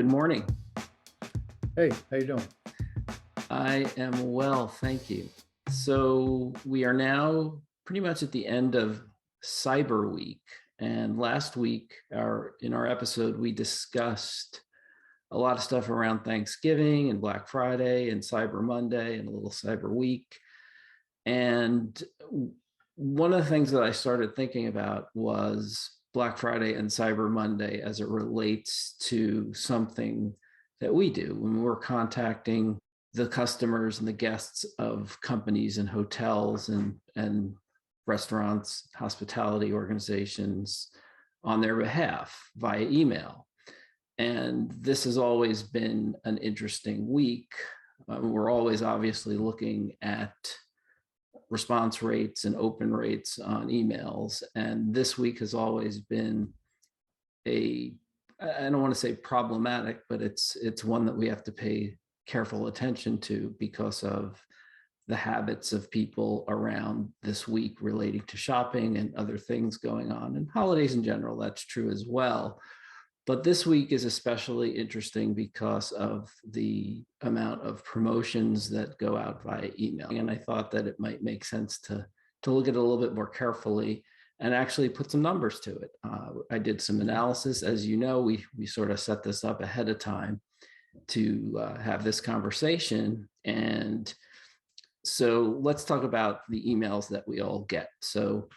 Good morning. Hey, how you doing? I am well, thank you. So we are now pretty much at the end of Cyber Week. And last week, in our episode, we discussed a lot of stuff around Thanksgiving and Black Friday and Cyber Monday and a little Cyber Week. And one of the things that I started thinking about was Black Friday and Cyber Monday as it relates to something that we do when we're contacting the customers and the guests of companies and hotels and restaurants, hospitality organizations on their behalf via email. And this has always been an interesting week. We're always obviously looking at response rates and open rates on emails. And this week has always been I don't want to say problematic, but it's one that we have to pay careful attention to because of the habits of people around this week relating to shopping and other things going on, and holidays in general. That's true as well. But this week is especially interesting because of the amount of promotions that go out via email. And I thought that it might make sense to look at it a little bit more carefully and actually put some numbers to it. I did some analysis. As you know, we sort of set this up ahead of time to have this conversation. And so let's talk about the emails that we all get. So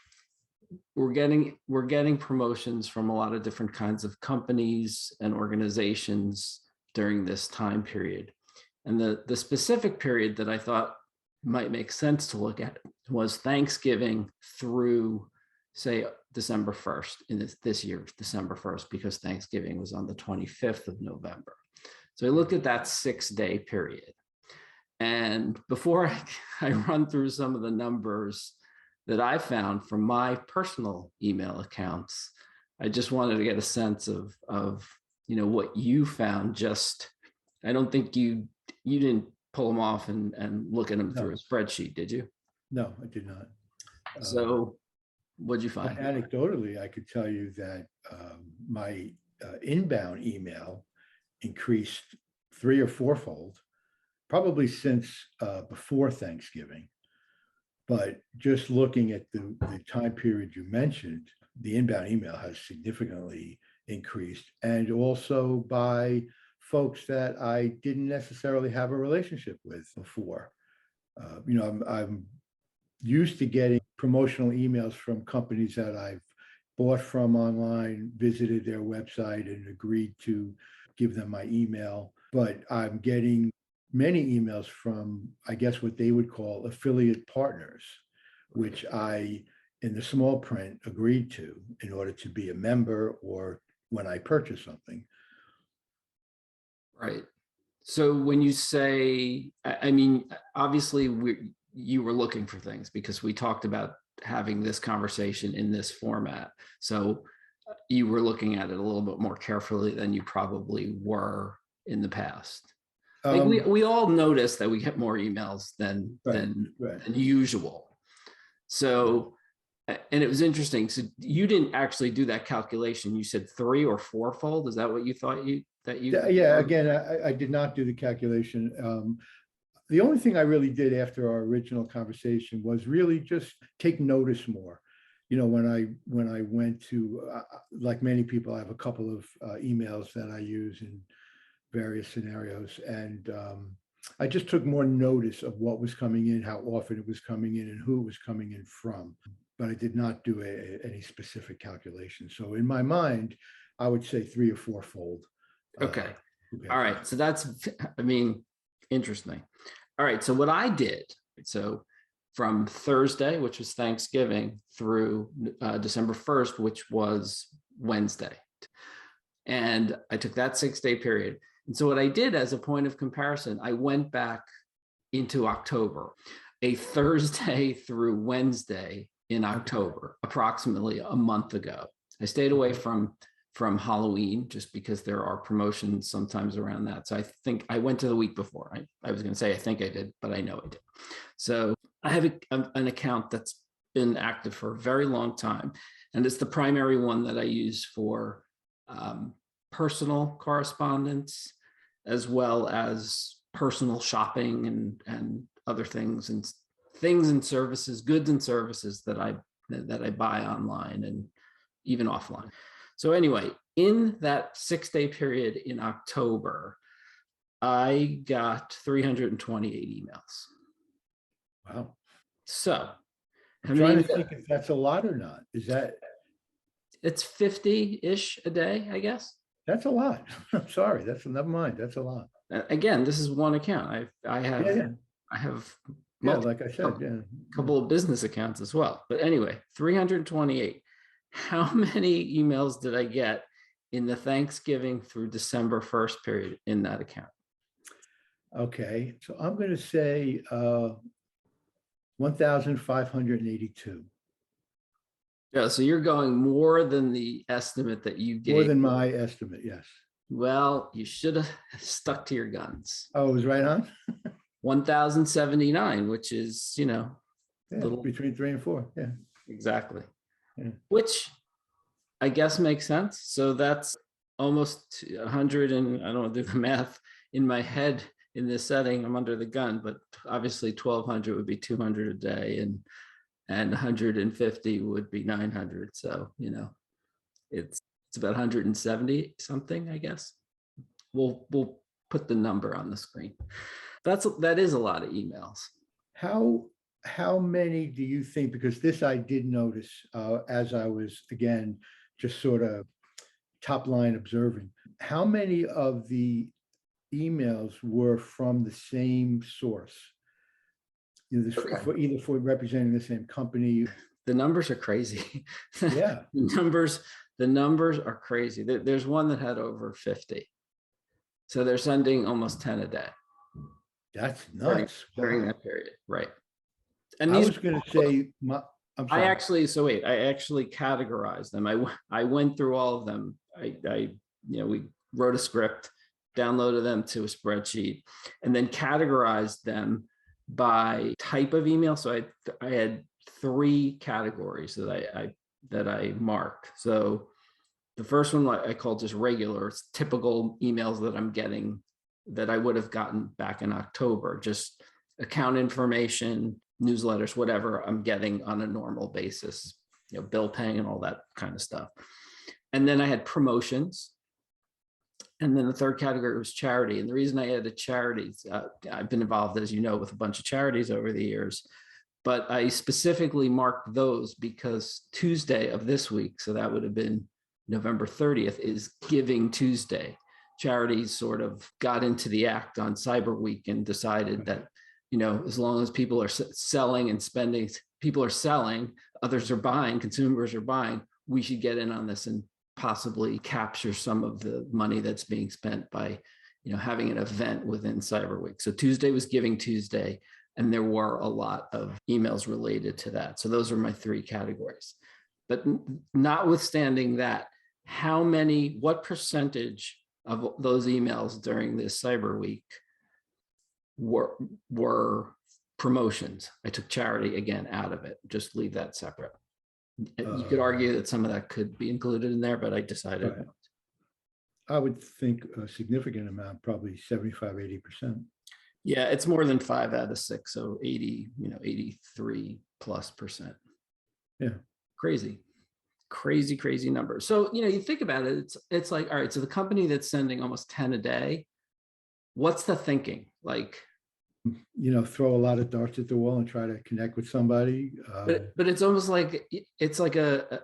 we're getting promotions from a lot of different kinds of companies and organizations during this time period. And the specific period that I thought might make sense to look at was Thanksgiving through, say, December 1st, in this year, December 1st, because Thanksgiving was on the 25th of November. So I looked at that 6-day period. And before I run through some of the numbers that I found from my personal email accounts, I just wanted to get a sense of what you found. I don't think you didn't pull them off and look at them through a spreadsheet, did you? No, I did not. So what'd you find? Anecdotally, I could tell you that my inbound email increased 3 or 4-fold, probably since before Thanksgiving. But just looking at the time period you mentioned, the inbound email has significantly increased, and also by folks that I didn't necessarily have a relationship with before. I'm used to getting promotional emails from companies that I've bought from online, visited their website, and agreed to give them my email. But I'm getting many emails from, I guess, what they would call affiliate partners, which I, in the small print, agreed to in order to be a member or when I purchase something. Right. So when you say, I mean, obviously you were looking for things because we talked about having this conversation in this format. So you were looking at it a little bit more carefully than you probably were in the past. Like we all notice that we get more emails than usual. So, and it was interesting. So you didn't actually do that calculation. You said 3 or 4-fold. Is that what you thought Yeah, again, I did not do the calculation. The only thing I really did after our original conversation was really just take notice more. When I went to, like many people, I have a couple of emails that I use in various scenarios, and I just took more notice of what was coming in, how often it was coming in, and who it was coming in from. But I did not do any specific calculation. So in my mind, I would say 3 or 4-fold. Okay. All right. So that's, interesting. All right. So what I did, so from Thursday, which was Thanksgiving, through December 1st, which was Wednesday. And I took that 6-day period. And so what I did as a point of comparison, I went back into October, a Thursday through Wednesday in October, approximately a month ago. I stayed away from Halloween just because there are promotions sometimes around that. So I think I went to the week before. I was going to say I think I did, but I know I did. So I have an account that's been active for a very long time, and it's the primary one that I use for personal correspondence as well as personal shopping and other things and services, goods and services that I buy online and even offline. So anyway, in that 6-day period in October, I got 328 emails. Wow. So I I'm trying mean, to think if that's a lot or not. Is that, it's 50-ish a day, I guess. that's a lot. I'm sorry. That's, never mind. That's a lot. Again, this is one account. I Yeah, have yeah. I have Yeah, multiple like I said, yeah. couple of business accounts as well. But anyway, 328. How many emails did I get in the Thanksgiving through December 1st period in that account? Okay, so I'm gonna say 1,582, Yeah, so you're going more than the estimate that you more gave. than my estimate, yes. Well, you should have stuck to your guns. Oh, it was right on? 1,079, which is, Yeah, little between 3 and 4, yeah. exactly. Yeah. Which I guess makes sense. So that's almost 100, and I don't want to do the math in my head in this setting. I'm under the gun, but obviously 1,200 would be 200 a day, and 150 would be 900. So it's about 170 something, I guess. We'll put the number on the screen. That is a lot of emails. How many do you think, because this I did notice as I was, again, just sort of top line observing, how many of the emails were from the same source? Okay. For either for representing the same company. The numbers are crazy. Yeah. The numbers are crazy. There's one that had over 50. So they're sending almost 10 a day That's nuts. during Wow. that period, right? And I these, was going to say, I'm I sorry. actually categorized them. I went through all of them. We wrote a script, downloaded them to a spreadsheet, and then categorized them by type of email. So I had 3 categories that I marked. So the first one I called just regular. It's typical emails that I'm getting that I would have gotten back in October, just account information, newsletters, whatever I'm getting on a normal basis, bill paying and all that kind of stuff. And then I had promotions. And then the third category was charity. And the reason I added charities, I've been involved, as you know, with a bunch of charities over the years, but I specifically marked those because Tuesday of this week, so that would have been November 30th, is Giving Tuesday. Charities sort of got into the act on Cyber Week and decided that, as long as people are selling and spending, people are selling, others are buying, consumers are buying, we should get in on this and possibly capture some of the money that's being spent by, having an event within Cyber Week. So Tuesday was Giving Tuesday, and there were a lot of emails related to that. So those are my 3 categories. But notwithstanding that, what percentage of those emails during this Cyber Week were promotions? I took charity again out of it, just leave that separate. You could argue that some of that could be included in there, but I decided. Right. I would think a significant amount, probably 75-80%. Yeah, it's more than 5 out of 6, so 80, 83+%. Yeah, crazy number. So you think about it, it's like, all right, so the company that's sending almost 10 a day, what's the thinking? Like, throw a lot of darts at the wall and try to connect with somebody. But it's almost like it's like a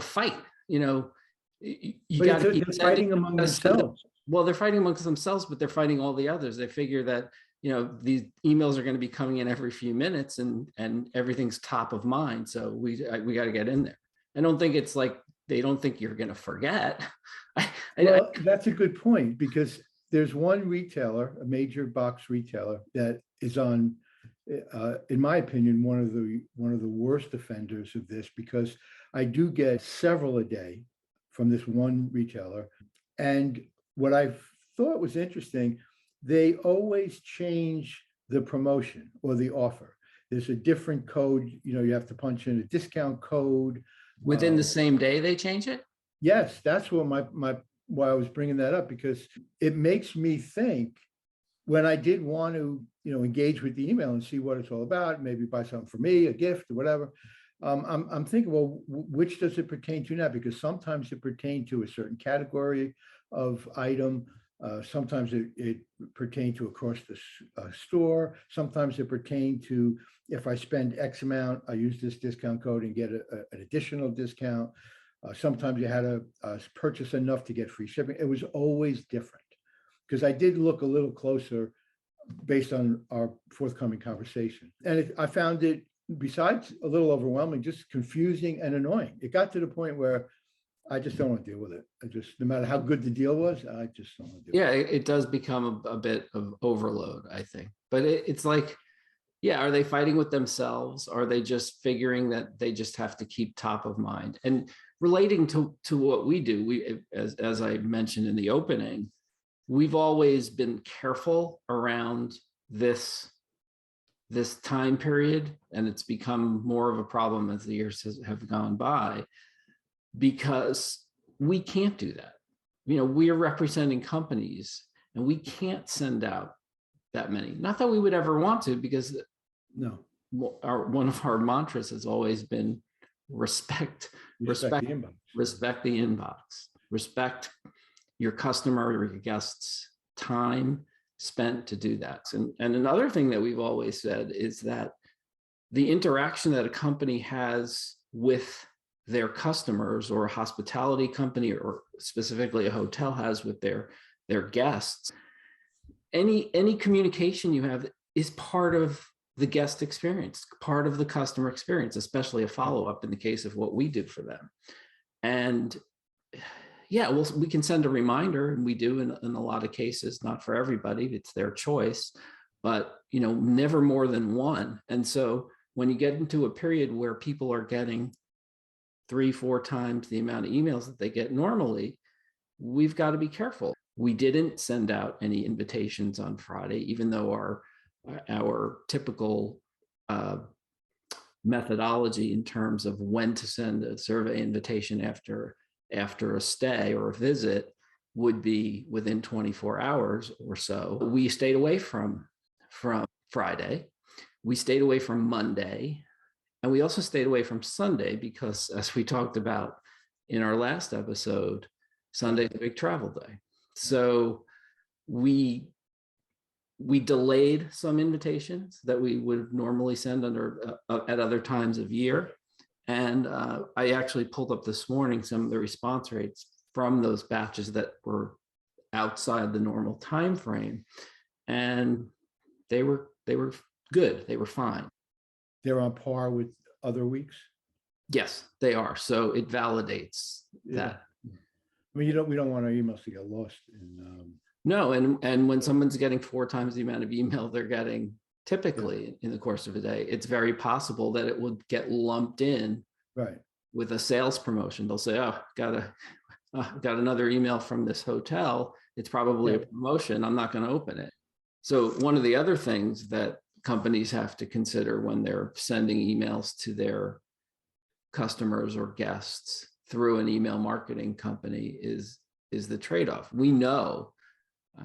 fight. They're fighting among themselves. Well, they're fighting amongst themselves, but they're fighting all the others. They figure that these emails are going to be coming in every few minutes, and everything's top of mind. So we got to get in there. I don't think it's like they don't think you're going to forget. That's a good point, because there's one retailer, a major box retailer, that is on, in my opinion, one of the worst offenders of this, because I do get several a day from this one retailer. And what I thought was interesting, they always change the promotion or the offer. There's a different code, you have to punch in a discount code. Within the same day they change it? Yes, that's what why I was bringing that up, because it makes me think when I did want to, engage with the email and see what it's all about, maybe buy something for me, a gift or whatever. I'm thinking, well, which does it pertain to now? Because sometimes it pertained to a certain category of item. Sometimes it pertained to across the store. Sometimes it pertained to if I spend X amount, I use this discount code and get an additional discount. Sometimes you had to purchase enough to get free shipping. It was always different, because I did look a little closer based on our forthcoming conversation. And I found it, besides a little overwhelming, just confusing and annoying. It got to the point where I just don't want to deal with it. No matter how good the deal was, I just don't want to deal Yeah, with it. it does become a bit of overload, I think. But it's like, yeah, are they fighting with themselves? Are they just figuring that they just have to keep top of mind? And relating to what we do, as I mentioned in the opening, we've always been careful around this time period, and it's become more of a problem as the years have gone by, because we can't do that. We are representing companies and we can't send out that many. Not that we would ever want to, because No, one of our mantras has always been respect the inbox. respect the inbox, respect your customer or your guests' time spent to do that. And another thing that we've always said is that the interaction that a company has with their customers, or a hospitality company, or specifically a hotel has with their guests, any communication you have is part of the guest experience, part of the customer experience, especially a follow-up in the case of what we do for them. And yeah, well, we can send a reminder, and we do in a lot of cases, not for everybody, it's their choice, but never more than one. And so when you get into a period where people are getting 3-4 times the amount of emails that they get normally, we've got to be careful. We didn't send out any invitations on Friday, even though our typical methodology in terms of when to send a survey invitation after a stay or a visit would be within 24 hours or so. We stayed away from Friday. We stayed away from Monday. And we also stayed away from Sunday because, as we talked about in our last episode, Sunday's a big travel day. So we delayed some invitations that we would normally send at other times of year. And I actually pulled up this morning some of the response rates from those batches that were outside the normal time frame, and they were good. They were fine. They're on par with other weeks. Yes, they are. So it validates that. I mean, we don't want our emails to get lost. No, and when someone's getting 4 times the amount of email they're getting typically in the course of a day, it's very possible that it would get lumped in with a sales promotion. They'll say, "Oh, got another email from this hotel. It's probably a promotion. I'm not going to open it." So one of the other things that companies have to consider when they're sending emails to their customers or guests through an email marketing company is the trade-off. We know,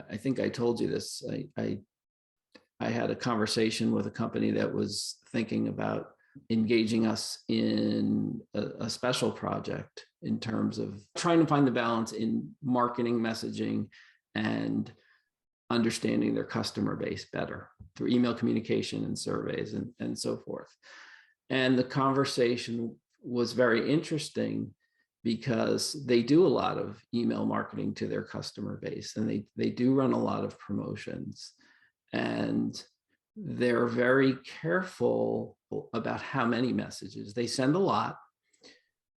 I think I told you this, I had a conversation with a company that was thinking about engaging us in a special project in terms of trying to find the balance in marketing, messaging, and understanding their customer base better through email communication and surveys and so forth. And the conversation was very interesting because they do a lot of email marketing to their customer base, and they do run a lot of promotions, and they're very careful about how many messages they send. A lot,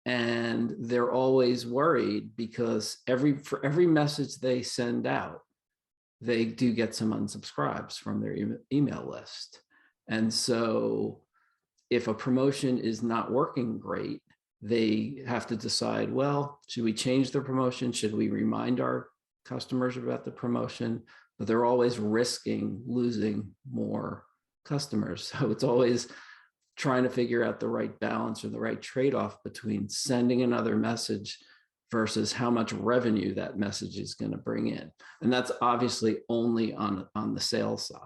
and they're always worried because for every message they send out, they do get some unsubscribes from their email list. And so if a promotion is not working great, they have to decide, well, should we change the promotion? Should we remind our customers about the promotion? But they're always risking losing more customers. So it's always trying to figure out the right balance or the right trade-off between sending another message versus how much revenue that message is going to bring in. And that's obviously only on the sales side.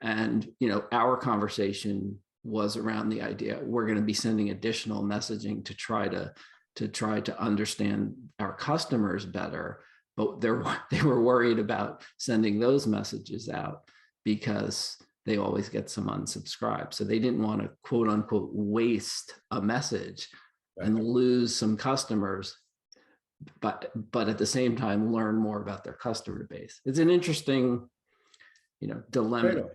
And, our conversation was around the idea we're going to be sending additional messaging to try to understand our customers better. But they were worried about sending those messages out because they always get some unsubscribe. So they didn't want to, quote unquote, waste a message and lose some customers, but at the same time, learn more about their customer base. It's an interesting, dilemma. Trade-off.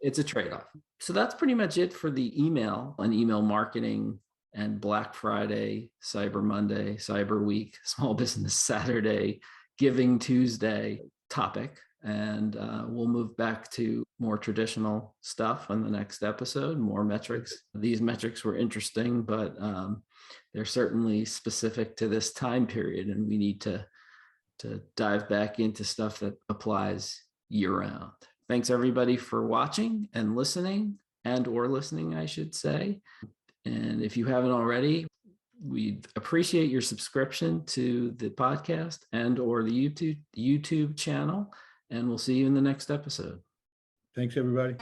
It's a trade-off. So that's pretty much it for the email and email marketing and Black Friday, Cyber Monday, Cyber Week, Small Business Saturday, Giving Tuesday topic. And we'll move back to more traditional stuff on the next episode, more metrics. These metrics were interesting, but they're certainly specific to this time period. And we need to dive back into stuff that applies year round. Thanks everybody for watching and listening, I should say. And if you haven't already, we'd appreciate your subscription to the podcast and or the YouTube channel. And we'll see you in the next episode. Thanks, everybody.